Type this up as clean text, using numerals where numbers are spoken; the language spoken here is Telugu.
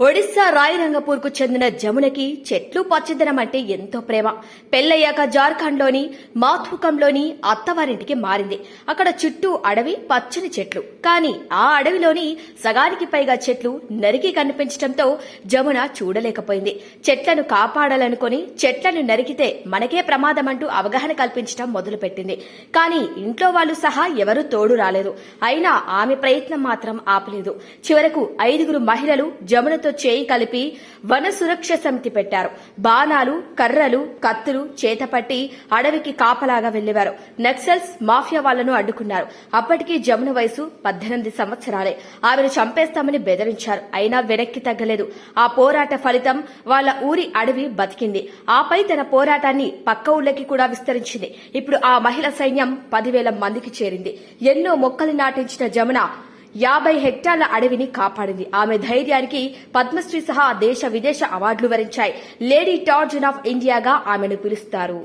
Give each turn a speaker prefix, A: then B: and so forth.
A: ఒడిశా రాయరంగపూర్కు చెందిన జమునకి చెట్లు పచ్చదనం అంటే ఎంతో ప్రేమ. పెళ్లయ్యాక జార్ఖండ్లోని మాథుకంలోని అత్తవారింటికి మారింది. అక్కడ చుట్టూ అడవి, పచ్చని చెట్లు. కానీ ఆ అడవిలోని సగానికి పైగా చెట్లు నరికి కనిపించడంతో జమున చూడలేకపోయింది. చెట్లను కాపాడాలనుకుని చెట్లను నరికితే మనకే ప్రమాదమంటూ అవగాహన కల్పించడం మొదలుపెట్టింది. కానీ ఇంట్లో వాళ్లు సహా ఎవరూ తోడు రాలేదు. అయినా ఆమె ప్రయత్నం మాత్రం ఆపలేదు. చివరకు 5 మహిళలు జమునతో చేయి కలిపి వన సురక్ష సమితి పెట్టారు. బాణాలు, కర్రలు, కత్తులు చేతపట్టి అడవికి కాపలాగా వెళ్లేవారు. నక్సల్స్, మాఫియా వాళ్లను అడ్డుకున్నారు. అప్పటికీ జమున వయసు 18 సంవత్సరాలే. ఆమెను చంపేస్తామని బెదిరించారు. అయినా వెనక్కి తగ్గలేదు. ఆ పోరాట ఫలితం వాళ్ల ఊరి అడవి బతికింది. ఆపై తన పోరాటాన్ని పక్క ఊళ్ళకి కూడా విస్తరించింది. ఇప్పుడు ఆ మహిళా సైన్యం 10,000 మందికి చేరింది. ఎన్నో మొక్కలు నాటించిన జమున 50 హెక్టార్ల అడవిని కాపాడింది. ఆమె ధైర్యానికి పద్మశ్రీ సహా దేశ విదేశ అవార్డులు వరించాయి. లేడీ టార్జన్ ఆఫ్ ఇండియాగా ఆమెను పిలుస్తారు.